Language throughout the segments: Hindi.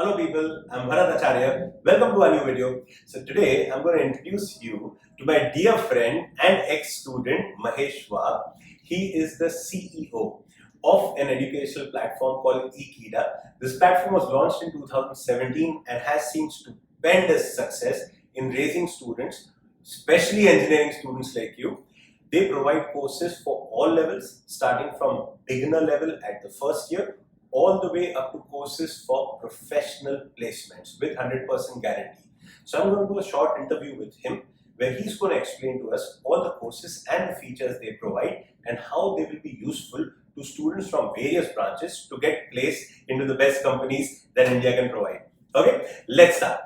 Hello people, I'm Bharat Acharya. Welcome to a new video. So today I'm going to introduce you to my dear friend and ex-student Mahesh Wagh. He is the CEO of an educational platform called Ekeeda. This platform was launched in 2017 and has seen stupendous success in raising students, especially engineering students like you. They provide courses for all levels, starting from beginner level at the first year all the way up to courses for professional placements with 100% guarantee. So I'm going to do a short interview with him where he's going to explain to us all the courses and the features they provide and how they will be useful to students from various branches to get placed into the best companies that India can provide. Okay, let's start.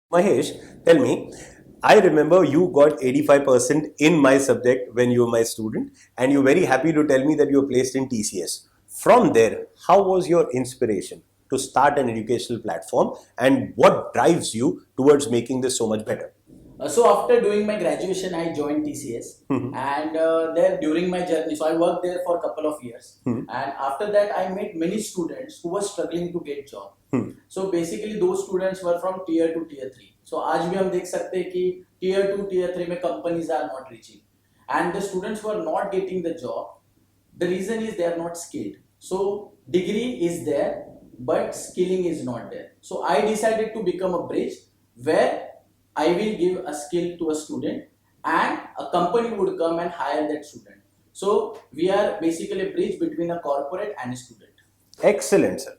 Mahesh, tell me, I remember you got 85% in my subject when you were my student, and you're very happy to tell me that you were placed in TCS. From there, how was your inspiration to start an educational platform, and what drives you towards making this so much better? So after doing my graduation, I joined TCS, and there during my journey, so I worked there for a couple of years, and after that, I met many students who were struggling to get job. So basically, those students were from tier 2, tier 3. So आज भी हम देख सकते हैं कि tier 2, tier 3 में companies are not reaching, and the students who are not getting the job, the reason is they are not skilled. So degree is there, but skilling is not there. So I decided to become a bridge where I will give a skill to a student and a company would come and hire that student. So we are basically a bridge between a corporate and a student. Excellent, sir.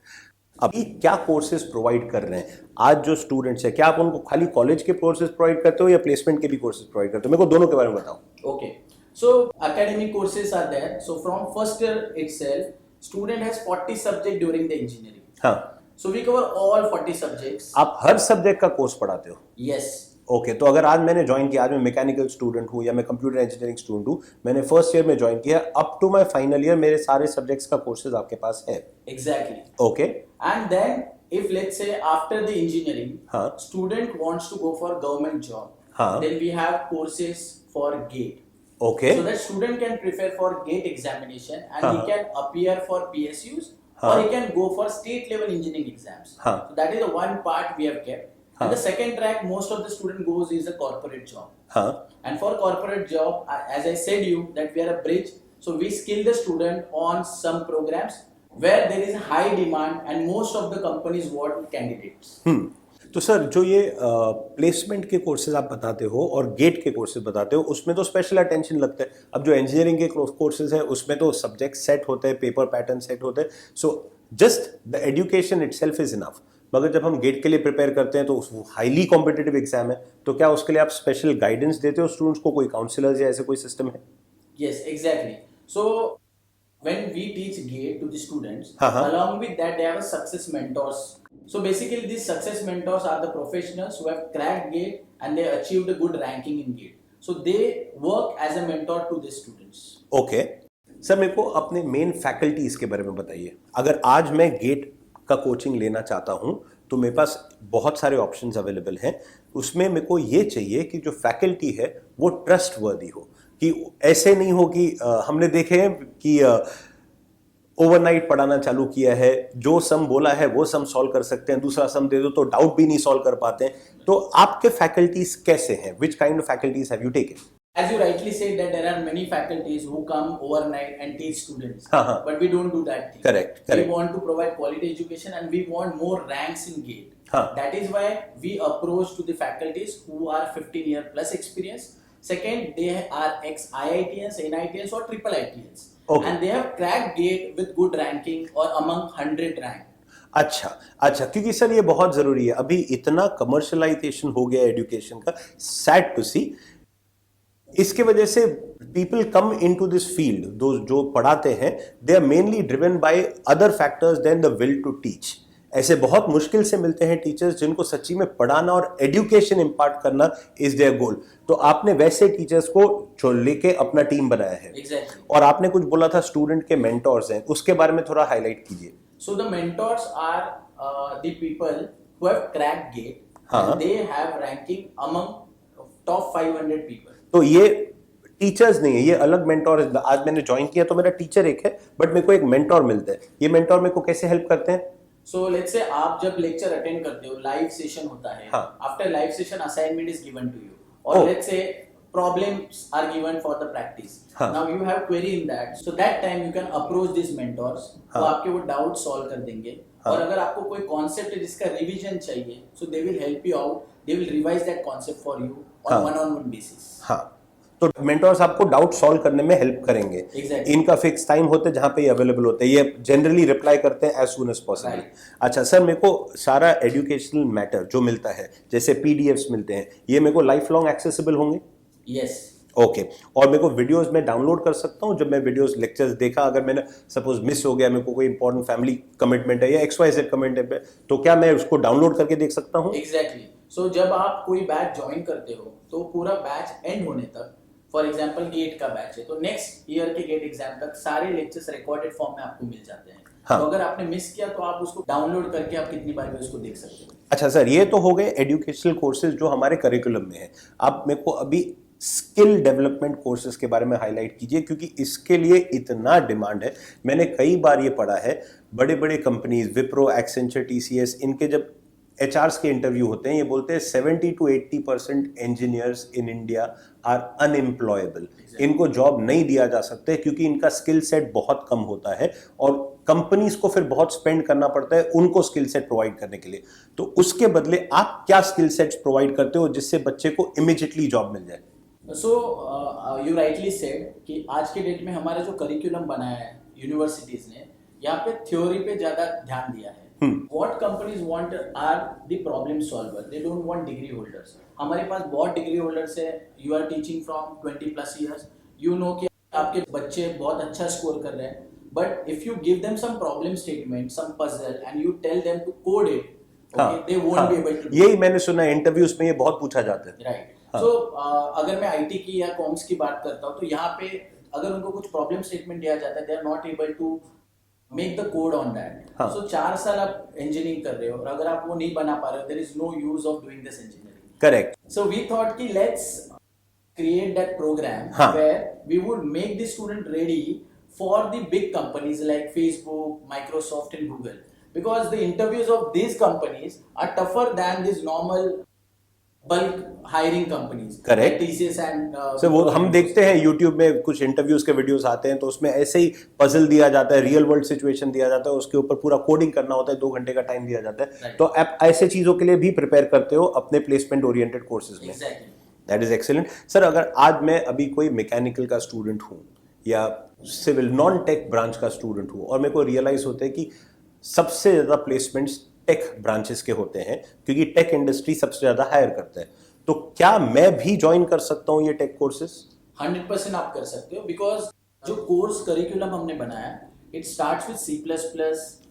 अभी क्या कोर्सेज प्रोवाइड कर रहे हैं आज जो स्टूडेंट्स है? क्या आप उनको खाली कॉलेज के कोर्सेज प्रोवाइड करते हो या प्लेसमेंट के भी कोर्सेज प्रोवाइड करते हो? मेरे को दोनों के बारे में बताओ. Okay. So academic courses are there. So from first year itself, student has 40 subject during the engineering. हाँ. So we cover all 40 subjects. आप हर सब्जेक्ट का कोर्स पढ़ाते हो? Yes. ओके तो अगर आज मैंने ज्वाइन किया, आज मैं मैकेनिकल स्टूडेंट हूँ या मैं कंप्यूटर इंजीनियरिंग स्टूडेंट हूँ, मैंने फर्स्ट ईयर में ज्वाइन किया, up to my final year मेरे सारे सब्जेक्ट्स का कोर्सेज आपके पास है? Exactly. Okay. And then if let's say after the engineering, student wants to go for government job, then we have courses for GATE. Okay. So that student can prepare for GATE examination and he can appear for PSUs or he can go for state level engineering exams. So that is the one part we have kept. And the second track most of the student goes is a corporate job. And for corporate job, as I said you that we are a bridge. So we skill the student on some programs where there is high demand and most of the companies want candidates. तो सर जो ये प्लेसमेंट के कोर्सेज आप बताते हो और गेट के कोर्सेज बताते हो उसमें तो स्पेशल अटेंशन लगता है. अब जो इंजीनियरिंग के कोर्सेज है उसमें तो सब्जेक्ट सेट होते हैं, पेपर पैटर्न सेट होते हैं, so just the education itself is enough. मगर जब हम गेट के लिए प्रिपेयर करते हैं तो हाईली कॉम्पिटिटिव एग्जाम है, तो क्या उसके लिए आप स्पेशल गाइडेंस देते हो स्टूडेंट्स को? कोई काउंसलर्स या ऐसे कोई सिस्टम है? Yes, exactly. So when we teach GATE to the students, along with that they have a success mentors. So basically these success mentors are the professionals who have cracked GATE and they achieved a good ranking in GATE. So they work as a mentor to the students. Okay. Sir मेरे को अपने मेन फैकल्टीज के बारे में बताइए. अगर आज मैं गेट का कोचिंग लेना चाहता हूं तो मेरे पास बहुत सारे ऑप्शंस अवेलेबल हैं. उसमें मेरे को ये चाहिए कि जो फैकल्टी है वो ट्रस्ट वर्दी हो, कि ऐसे नहीं हो कि हमने देखे हैं कि ओवरनाइट पढ़ाना चालू किया है, जो सम बोला है वो सम सॉल्व कर सकते हैं, दूसरा सम दे दो तो डाउट भी नहीं सॉल्व कर पाते हैं. तो आपके फैकल्टीज कैसे हैं? Which kind of faculties have you taken? As you rightly said that there are many faculties who come overnight and teach students, but we don't do that thing. Correct. We want to provide quality education and we want more ranks in GATE. That is why we approach to the faculties who are 15-year plus experience. Second, they are ex-IITians, NITians or triple ITians. And they have cracked GATE with good ranking or among 100 rank. अच्छा क्योंकि सर ये बहुत जरूरी है. अभी इतना कमर्शलाइजेशन हो गया एजुकेशन का, सैड टू सी. इसके वजह से people come into this field, जो पढ़ाते हैं they are mainly driven by other factors than the will to teach. ऐसे बहुत मुश्किल से मिलते हैं टीचर्स जिनको सच्ची में पढ़ाना और एजुकेशन इम्पार्ट करना इज देयर गोल. तो आपने वैसे टीचर्स को जो लेके अपना टीम बनाया है. Exactly. और आपने कुछ बोला था स्टूडेंट के मेंटोर्स हैं, उसके बारे में थोड़ा हाईलाइट कीजिए. So the mentors are the people who have cracked GATE and they have ranking among top 500 people. तो ये टीचर्स नहीं है, ये अलग मेंटोर है। आज मैंने ज्वाइन किया तो मेरा टीचर एक है, बट मेरे को एक मेंटोर मिलता है। ये मेंटोर मेरे को कैसे हेल्प करते हैं? सो लेट्स से आप जब लेक्चर अटेंड करते हो, लाइव सेशन होता है, हाँ। After live session assignment is given to you, और Oh. Let's say problems are given for the practice. हाँ. Now you have query in that, so that time you can approach these mentors. हाँ. वो आपके वो डाउट सॉल्व कर देंगे. हाँ. और अगर आपको कोई कॉन्सेप्ट है जिसका रिवीजन चाहिए, so they will help you out. They will revise that concept for you on हाँ. one-on-one basis. हाँ, तो मेंटोर्स आपको डाउट सॉल्व करने में हेल्प करेंगे। Exactly. इनका फिक्स टाइम होता है जहाँ पे ये अवेलेबल होते हैं, ये जनरली रिप्लाई करते हैं as soon as possible. Right. अच्छा सर, मेरे को सारा एजुकेशनल मैटर जो मिलता है, जैसे पीडीएफ्स मिलते हैं, ये मेरे को लाइफ लॉन्ग एक्सेसिबल होंगे? Yes. ओके। और मेरे को वीडियोस में डाउनलोड कर सकता हूँ? जब मैं वीडियोस लेक्चर्स देखा, अगर मैंने सपोज मिस हो गया, मेरे को कोई इंपॉर्टेंट फैमिली कमिटमेंट है या XYZ कमिटमेंट है, तो क्या मैं उसको डाउनलोड करके देख सकता हूँ? Exactly. So जब आप कोई बैच ज्वाइन करते हो तो पूरा बैच एंड होने तक, फॉर एग्जांपल गेट का बैच है तो नेक्स्ट ईयर के गेट एग्जाम तक सारे लेक्चर्स रिकॉर्डेड फॉर्म में आपको मिल जाते हैं। हाँ. तो अगर आपने मिस किया तो आप उसको डाउनलोड करके आप कितनी बार भी उसको देख सकते हो। अच्छा सर, ये तो हो गए एजुकेशनल कोर्सेज जो हमारे करिकुलम में है। आप मेरे को अभी स्किल डेवलपमेंट कोर्सेज के बारे में हाईलाइट कीजिए, क्योंकि इसके लिए इतना डिमांड है। मैंने कई बार ये पढ़ा है, बड़े बड़े कंपनीज विप्रो, एक्सेंचर, TCS, इनके जब HRs के इंटरव्यू होते हैं, ये बोलते हैं 70 to 80% engineers in India are unemployable. इनको जॉब नहीं दिया जा सकता है क्योंकि इनका स्किल सेट बहुत कम होता है और कंपनीज को फिर बहुत स्पेंड करना पड़ता है उनको स्किल सेट प्रोवाइड करने के लिए। तो उसके बदले आप क्या स्किल सेट्स प्रोवाइड करते हो जिससे बच्चे को इमीडिएटली जॉब मिल जाए? सो यू राइटली सेड कि आज के डेट में हमारा जो करिकुलम बनाया है यूनिवर्सिटीज ने, यहाँ पे थ्योरी पे ज्यादा ध्यान दिया है। What companies want are the problem solver. They don't want degree holders. हमारे पास बहुत डिग्री होल्डर्स है। You are teaching from 20+ years. You know कि आपके बच्चे बहुत अच्छा स्कोर कर रहे हैं। But if you give them some problem statement, some puzzle, and you tell them to code it, okay, they won't be able to do it. यही मैंने सुना है, इंटरव्यूज में ये बहुत पूछा जाता है। Right. So अगर मैं IT की या कॉमर्स की बात करता हूँ तो यहाँ पे अगर उनको कुछ प्रॉब्लम स्टेटमेंट दिया जाता है, they are not able to make the code on that. So 4 साल आप इंजीनियरिंग कर रहे हो और अगर आप वो नहीं बना पा रहे हो, there is no use of doing this engineering. Correct. So we thought कि let's create that program where we would make the student ready for the big companies like Facebook, Microsoft and Google, because the interviews of these companies are tougher than these normal bulk hiring companies. Correct. Like TCS and sir वो हम देखते हैं YouTube में कुछ इंटरव्यूज के वीडियोस आते हैं तो उसमें ऐसे ही पजल दिया जाता है, रियल वर्ल्ड सिचुएशन दिया जाता है, उसके ऊपर पूरा कोडिंग करना होता है, 2 घंटे का टाइम दिया जाता है। Right. तो आप ऐसे चीजों के लिए भी प्रिपेयर करते हो अपने प्लेसमेंट ओरिएंटेड कोर्सेज में? Exactly. That is excellent. Sir अगर आज मैं अभी कोई मैकेनिकल का स्टूडेंट हूँ या सिविल नॉन टेक ब्रांच का स्टूडेंट हूँ और मेरे को रियलाइज होता है कि सबसे ज्यादा प्लेसमेंट्स टेक ब्रांचेस के होते हैं क्योंकि टेक इंडस्ट्री सबसे ज्यादा हायर करता है, तो क्या मैं भी ज्वाइन कर सकता हूँ ये टेक कोर्सेज? 100% आप कर सकते हो, बिकॉज जो कोर्स करिकुलम हमने बनाया इट स्टार्ट्स विद C++।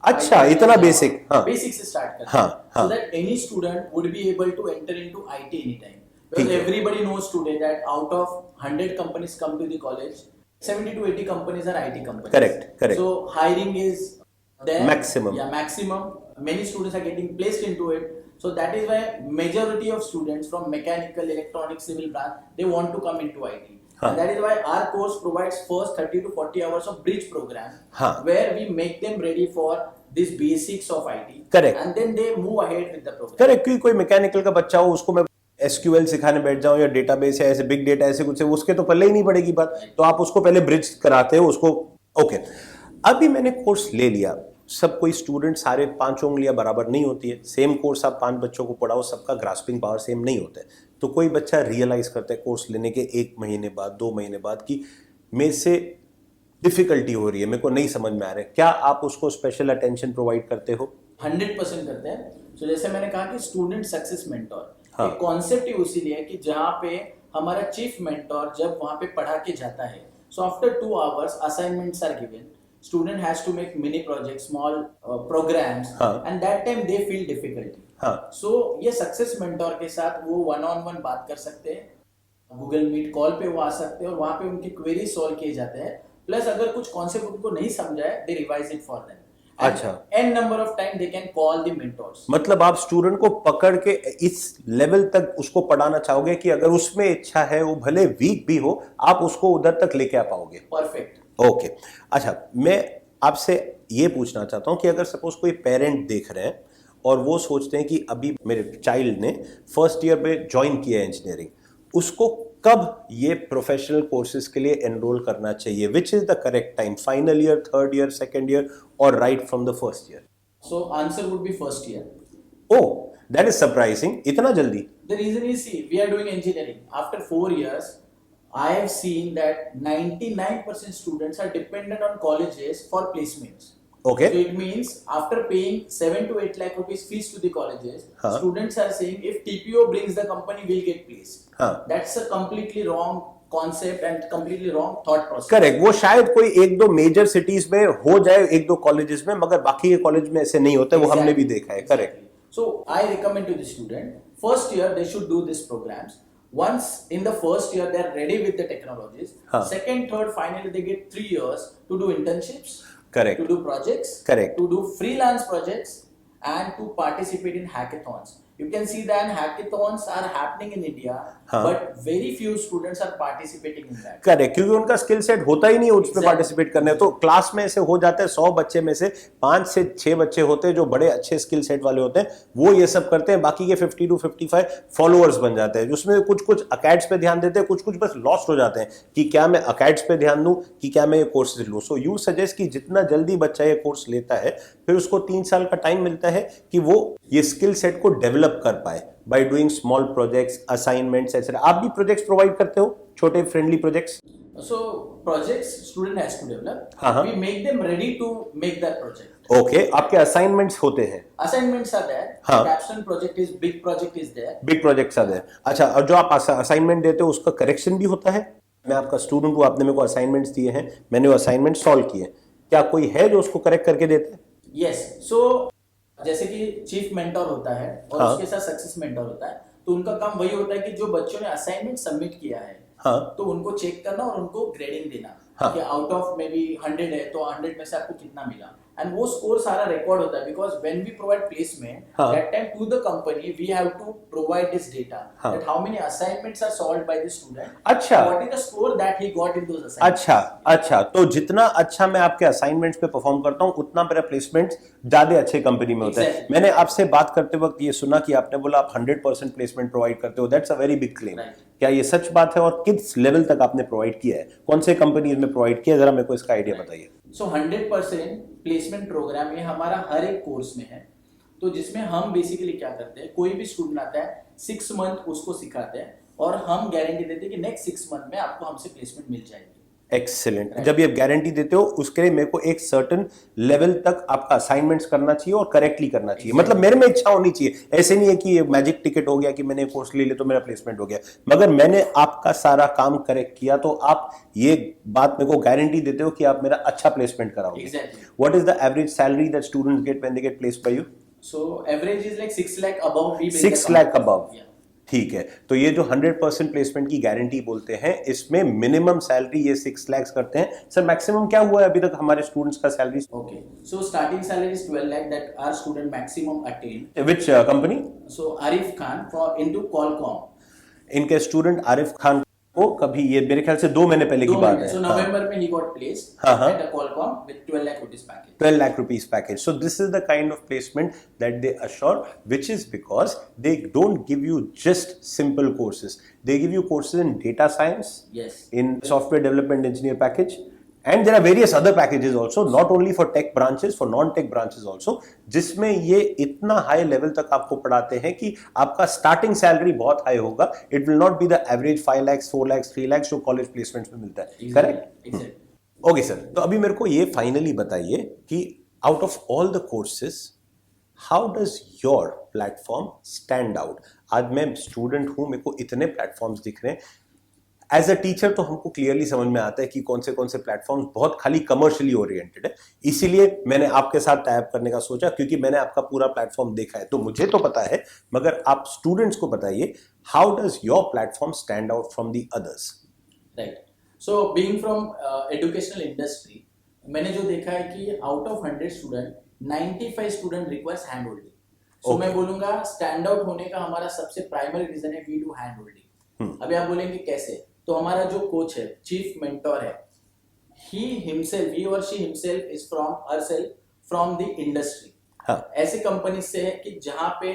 अच्छा, इतना बेसिक? हाँ, बेसिक से स्टार्ट करते हैं, so that any student would be able to enter into IT any time, because everybody knows today that out of 100 companies come to the college, 70 to 80 companies are IT companies. Correct. So hiring is there. Maximum. Yeah, maximum. Many students are getting placed into it. So that is why majority of students from mechanical, electronics, civil branch, they want to come into IT. And that is why our course provides first 30 to 40 hours of bridge program, where we make them ready for these basics of IT. Correct. And then they move ahead with the program. Correct. क्योंकि कोई मैकेनिकल का बच्चा हो उसको मैं SQL सिखाने बैठ जाऊं या डेटाबेस या ऐसे बिग डेटा ऐसे कुछ, उसके तो पहले ही नहीं पड़ेगी बात, तो आप उसको पहले ब्रिज कराते हो उसको। ओके, अभी मैंने कोर्स ले लिया, सब कोई स्टूडेंट सारे 5 उंगलियां बराबर नहीं होती है, सेम कोर्स आप 5 बच्चों को पढ़ाओ, सबका ग्रास्पिंग पावर सेम नहीं होता है। तो कोई बच्चा रियलाइज करता है कोर्स लेने के 1 महीने बाद, 2 महीने बाद कि मेरे से डिफिकल्टी हो रही है, मेरे को नहीं समझ में आ रहा है, क्या आप उसको स्पेशल अटेंशन प्रोवाइड करते हो? 100% करते हैं। सो जैसे मैंने कहा कि स्टूडेंट सक्सेस मेंटोर एक कॉन्सेप्ट ही उसीलिए कि जहाँ पे हमारा चीफ मेंटोर जब वहाँ पे पढ़ा के जाता है, so after 2 hours assignments are given, student has to make mini projects, small programs, and that time they feel difficulty. So ये सक्सेस मेंटोर के साथ वो 1-on-1 बात कर सकते हैं, गूगल मीट कॉल पे वो आ सकते हैं और वहाँ पे उनकी क्वेरी सॉल्व किए जाते हैं। प्लस अगर कुछ कॉन्सेप्ट उनको नहीं समझा है, they revise it for them, And अच्छा। n number of time they can call the mentors. मतलब आप स्टूडेंट को पकड़ के इस लेवल तक उसको पढ़ाना चाहोगे कि अगर उसमें इच्छा है, वो भले वीक भी हो, आप उसको उधर तक लेके आ पाओगे। Perfect. ओके। अच्छा, मैं आपसे ये पूछना चाहता हूं कि अगर सपोज कोई पेरेंट देख रहे हैं और वो सोचते हैं कि अभी मेरे चाइल्ड ने फर्स्ट ईयर में ज्वाइन किया है इंजीनियरिंग, उसको कब ये प्रोफेशनल कोर्सेज के लिए एनरोल करना चाहिए? Which is the correct time? Final year, third year, second year, और right from the first year? So answer would be first year. Oh, that is surprising, इतना जल्दी? The reason is, see, we are doing engineering. After 4 years, I have seen that 99% students are dependent on colleges for placements. Okay. So it means after paying 7 to 8 lakh rupees fees to the colleges, हाँ. students are saying if TPO brings the company, we'll get placed. हाँ. That's a completely wrong concept and completely wrong thought process. Correct. वो शायद कोई एक दो मेजर सिटीज में हो जाए, एक दो कॉलेजेस में, मगर बाकी के कॉलेज में ऐसे नहीं होते। वो हमने भी देखा है। Correct. So I recommend to the student, first year they should do these programs. Once in the first year they are ready with the technologies. हाँ. Second, third, finally they get 3 years to do internships. Correct. To do projects. Correct. To do freelance projects and to participate in hackathons. You can see that hackathons are happening in India, हाँ. but very few students are participating in that. Correct, क्योंकि उनका स्किल सेट होता ही नहीं उसमें Exactly. पार्टिसिपेट करने। तो क्लास में ऐसे हो जाता है 100 बच्चे में से 5 से 6 बच्चे होते हैं जो बड़े अच्छे स्किल सेट वाले होते हैं, वो ये सब करते हैं। बाकी के 50 to 55 फॉलोअर्स बन जाते हैं, जिसमें कुछ कुछ अकेड्स पे ध्यान देते हैं, कुछ कुछ बस लॉस्ट हो जाते हैं कि क्या मैं अकेड्स पे ध्यान दूं कि क्या मैं ये कोर्स लूं। सो यू सजेस्ट कि जितना जल्दी बच्चा ये कोर्स लेता है, फिर उसको 3 साल का टाइम मिलता है कि वो ये स्किल सेट को डेवलप कर pi by doing small projects, assignments etcetera. आप भी प्रोजेक्ट्स प्रोवाइड करते हो, छोटे friendly projects? So projects student has to develop. हाँ. We make them ready to make that project. Okay, आपके असाइनमेंट्स होते हैं? Assignments are there. हाँ. Capstone project is big project is there. Big projects आते हैं। अच्छा, और जो आप असाइनमेंट देते हो उसका करेक्शन भी होता है? मैं आपका स्टूडेंट हूँ, आपने मेरे को असाइनमेंट्स दिए हैं, मैंने वो असाइनमेंट सॉल्व किए, क्या कोई है जो उसको करेक्ट करके देते हैं? Yes. So जैसे कि चीफ मेंटर होता है और हाँ. उसके साथ सक्सेस मेंटर होता है, तो उनका काम वही होता है कि जो बच्चों ने असाइनमेंट सबमिट किया है, हाँ. तो उनको चेक करना और उनको ग्रेडिंग देना। हाँ. कि आउट ऑफ मे बी 100 है तो 100 में से आपको कितना मिला, एंड वो स्कोर सारा रिकॉर्ड होता है। Because when we provide placement, हाँ. That time to the company we have to provide this data, हाँ. That how many assignments are solved by the student, अच्छा। What is the score that he got in those assignments. अच्छा, तो जितना अच्छा मैं आपके असाइनमेंट्स पे परफॉर्म करता हूं, उतना मेरा प्लेसमेंट ज्यादा अच्छे कंपनी में होता है। Exactly. मैंने आपसे बात करते वक्त ये सुना कि आपने बोला आप 100% प्लेसमेंट प्रोवाइड करते हो। That's a very big claim. Right. क्या ये सच बात है, और किस लेवल तक आपने प्रोवाइड किया है, कौन से कंपनीज में प्रोवाइड किया है, जरा मेरे को इसका आइडिया बताइए। सो 100% प्लेसमेंट प्रोग्राम ये हमारा हर एक कोर्स में है। तो जिसमें हम बेसिकली क्या करते हैं, कोई भी स्टूडेंट आता है 6 मंथ उसको सिखाते हैं और हम गारंटी देते हैं कि नेक्स्ट 6 मंथ में आपको हमसे प्लेसमेंट मिल जाएगी। एक्सीलेंट। जब ये गारंटी देते हो, उसके लिए मेरे को एक सर्टेन लेवल तक आपका असाइनमेंट्स करना चाहिए और करेक्टली करना चाहिए। मतलब मेरे में इच्छा होनी चाहिए। ऐसे नहीं है कि ये मैजिक टिकट हो गया कि मैंने कोर्स ले लिया तो मेरा प्लेसमेंट हो गया, मगर मैंने आपका सारा काम करेक्ट किया तो आप ये बात मेरे को गारंटी देते हो कि आप मेरा अच्छा प्लेसमेंट कराओगे। Exactly. What is the average salary that students get when they get placed bye you? So average is like 6 lakh above. 6 lakh above. Yeah. ठीक है, तो ये जो 100% प्लेसमेंट की गारंटी बोलते हैं, इसमें मिनिमम सैलरी ये 6 लाख करते हैं। सर मैक्सिमम क्या हुआ है अभी तक हमारे स्टूडेंट्स का salary? Okay. So starting salary is 12 lakh that our student maximum attained. Which company? So Arif Khan for into Qualcomm. इनके स्टूडेंट आरिफ खान को कभी, ये मेरे ख्याल से 2 महीने पहले की बात है। So November में he got placed हाँ, हाँ. at a Qualcomm with 12 lakh rupees package. 12 lakh rupees package. So this is the kind of placement that they assure, which is because they don't give you just simple courses. They give you courses in data science, Yes. in software development engineer package, and there are various other packages also, not only for tech branches, for non-tech branches also, जिसमें ये इतना हाई लेवल तक आपको पढ़ाते हैं कि आपका स्टार्टिंग सैलरी बहुत हाई होगा। It will not be the average 5 lakhs, 4 lakhs, 3 lakhs जो कॉलेज प्लेसमेंट्स में मिलता है। करेक्ट? Exactly. ओके सर, तो अभी मेरे को ये फाइनली बताइए कि out of all the courses, how does your platform stand out? आज मैं स्टूडेंट हूं, मेरे को इतने प्लेटफॉर्म्स दिख रहे हैं। एज अ टीचर तो हमको क्लियरली समझ में आता है कि कौन से प्लेटफॉर्म्स बहुत खाली कमर्शियली ओरिएंटेड है। इसीलिए मैंने आपके साथ टाइप करने का सोचा, क्योंकि मैंने आपका पूरा प्लेटफॉर्म देखा है, तो मुझे तो पता है, मगर आप स्टूडेंट्स को बताइए, how does your platform stand out from the others? Right. So being from educational industry, मैंने जो देखा है कि out of 100 student 95 student request hand holding. So मैं बोलूंगा स्टैंड आउट होने का हमारा सबसे प्राइमरी रीजन है वी डू हैंड होल्डिंग। अभी आप बोलेंगे कैसे, तो हमारा जो कोच है, चीफ मेंटोर है, he or she himself is from herself from the industry। ऐसे कंपनी से है कि जहाँ पे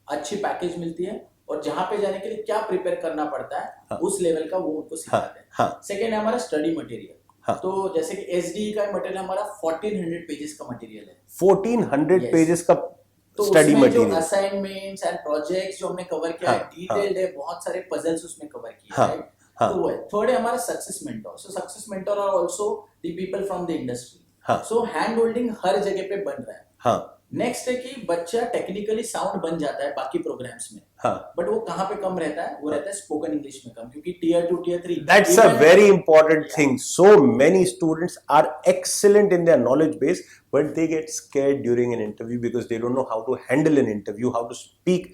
अच्छी पैकेज मिलती है और जहाँ पे जाने के लिए क्या प्रिपेयर करना पड़ता है उस लेवल का वो उनको सिखाते हैं। सेकेंड है हमारा स्टडी मटेरियल। तो जैसे कि एसडी का मटेरियल हमारा 1400 पेजेस का मटेरियल है। 1400 पेजेस का तो study material, assignments and projects जो हमने कवर किया है, डिटेल्ड है, बहुत सारे पजल्स उसमें कवर किया है। तो वो है। थर्ड है हमारा success mentor. So success mentor are also the people from the industry. So hand holding हर जगह पे बन रहा है। नेक्स्ट है कि बच्चा टेक्निकली साउंड बन जाता है बाकी प्रोग्राम्स में, बट वो कहाँ पे कम रहता है, वो रहता है स्पोकन इंग्लिश में कम, क्योंकि tier 2 tier 3 that's a very important thing. So many students are excellent in their knowledge base, but they get scared during an interview because they don't know how to handle an interview, how to speak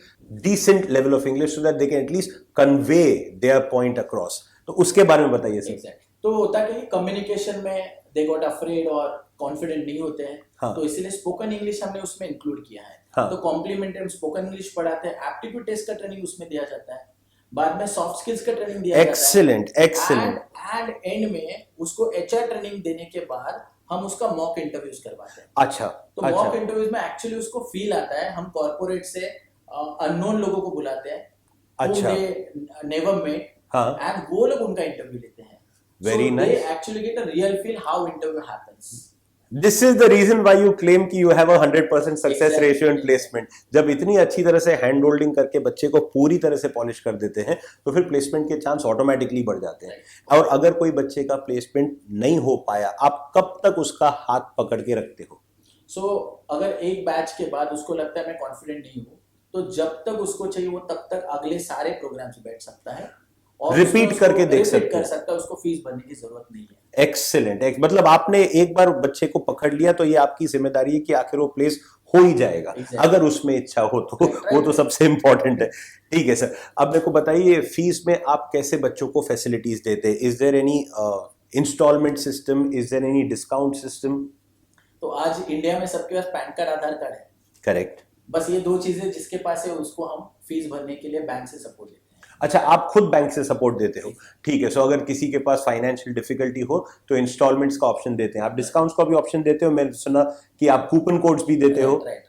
decent level of English so that they can at least convey their point across. तो उसके बारे में बताइए सर। Exactly. तो होता है कि कम्युनिकेशन में दे गॉट अफ्रेड और कॉन्फिडेंट नहीं होते हैं, तो इसीलिए स्पोकन इंग्लिश हमने उसमें इंक्लूड किया है। तो कॉम्प्लीमेंट्री हम स्पोकन इंग्लिश पढ़ाते हैं, एप्टीट्यूड टेस्ट का ट्रेनिंग उसमें दिया जाता है, बाद में सॉफ्ट स्किल्स का ट्रेनिंग दिया जाता है। एक्सीलेंट। एंड एंड में उसको एचआर ट्रेनिंग देने के बाद हम उसका मॉक इंटरव्यूज करवाते हैं। अच्छा। तो मॉक इंटरव्यूज में एक्चुअली उसको फील आता है, हम कॉर्पोरेट से अननोन लोगों को बुलाते हैं, अच्छा, नेवर मेट, एंड वो लोग उनका इंटरव्यू लेते हैं। Very nice. They actually get a real feel how interview happens. This is the reason why you claim कि you have a 100% success ratio in placement. जब इतनी अच्छी तरह से हैंड होल्डिंग करके बच्चे को पूरी तरह से पॉलिश कर देते हैं तो फिर प्लेसमेंट के चांस ऑटोमेटिकली बढ़ जाते हैं। और अगर कोई बच्चे का प्लेसमेंट नहीं हो पाया, आप कब तक उसका हाथ पकड़ के रखते हो? अगर एक बैच के बाद उसको लगता है मैं कॉन्फिडेंट नहीं हूँ, तो जब तक उसको चाहिए वो तब तक अगले सारे प्रोग्राम से बैठ सकता है और रिपीट करके देख सकता है, उसको फीस भरने की जरूरत नहीं है। एक्सीलेंट। मतलब आपने एक बार बच्चे को पकड़ लिया तो ये आपकी जिम्मेदारी है कि आखिर वो प्लेस हो ही जाएगा, अगर उसमें इच्छा हो तो। वो तो सबसे इंपॉर्टेंट है। ठीक है सर, अब मेरे को बताइए फीस में आप कैसे बच्चों को फैसिलिटीज देते हैं? Is there any instalment system, is there any discount system? तो आज इंडिया में सबके पास पैन कार्ड, आधार कार्ड है। करेक्ट। बस ये दो चीजें जिसके पास है उसको हम फीस भरने के लिए बैंक से सपोर्ट देते हैं। अच्छा, आप खुद बैंक से सपोर्ट देते हो? ठीक है। सो अगर किसी के पास फाइनेंशियल डिफिकल्टी हो तो इंस्टॉलमेंट्स का ऑप्शन देते हैं आप, डिस्काउंट्स का भी ऑप्शन देते हो। मैंने सुना कि आप कूपन कोड्स भी देते हो। Right.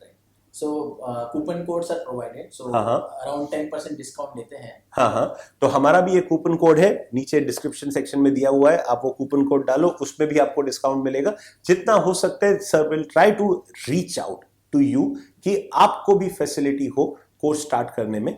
So coupon codes are provided, so around 10% discount देते हैं। हाँ, तो हमारा भी एक कूपन कोड है, नीचे डिस्क्रिप्शन सेक्शन में दिया हुआ है, आप वो कूपन कोड डालो, उसमें भी आपको डिस्काउंट मिलेगा। जितना हो सकता है sir will try to reach out to you कि आपको भी फैसिलिटी हो कोर्स स्टार्ट करने में।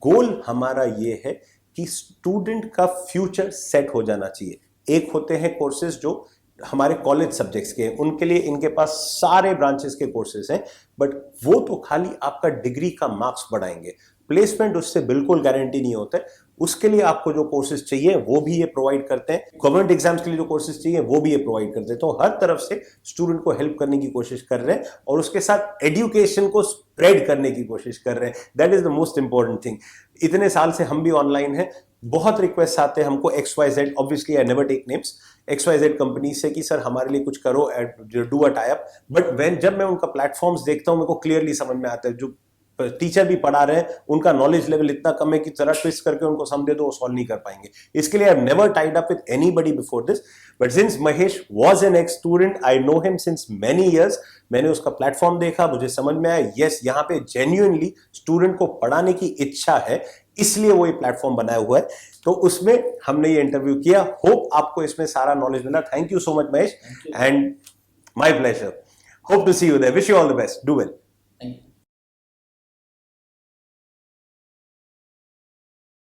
गोल हमारा ये है कि स्टूडेंट का फ्यूचर सेट हो जाना चाहिए। एक होते हैं कोर्सेज जो हमारे कॉलेज सब्जेक्ट्स के, उनके लिए इनके पास सारे ब्रांचेस के कोर्सेज हैं, बट वो तो खाली आपका डिग्री का मार्क्स बढ़ाएंगे, प्लेसमेंट उससे बिल्कुल गारंटी नहीं होता है। उसके लिए आपको जो कोर्सेज चाहिए वो भी ये प्रोवाइड करते हैं, गवर्नमेंट एग्जाम्स के लिए जो कोर्सेज चाहिए वो भी ये प्रोवाइड करते हैं। तो हर तरफ से स्टूडेंट को हेल्प करने की कोशिश कर रहे हैं और उसके साथ एजुकेशन को स्प्रेड करने की कोशिश कर रहे हैं। That is the most important thing. इतने साल से हम भी ऑनलाइन हैं, बहुत रिक्वेस्ट आते हैं हमको XYZ, obviously I never take names, XYZ company से कि सर हमारे लिए कुछ करो, do a tie up. But जब मैं उनका प्लेटफॉर्म्स देखता हूं मेरे को क्लियरली समझ में आता है जो टीचर भी पढ़ा रहे हैं उनका नॉलेज लेवल इतना कम है कि जरा ट्विस्ट करके उनको समझे तो वो सॉल्व नहीं कर पाएंगे। इसके लिए I have never tied up with anybody before this, but since Mahesh was an x student, I know him since many years. मैंने उसका प्लेटफॉर्म देखा, मुझे समझ में आया यस यहाँ पे जेन्युइनली स्टूडेंट को पढ़ाने की इच्छा है, इसलिए वो ये प्लेटफॉर्म बनाया हुआ है। तो उसमें हमने ये इंटरव्यू किया। होप आपको इसमें सारा नॉलेज मिला। Thank you so much Mahesh, and my pleasure. Hope to see you there. Wish you all the best. Do well. Thank you.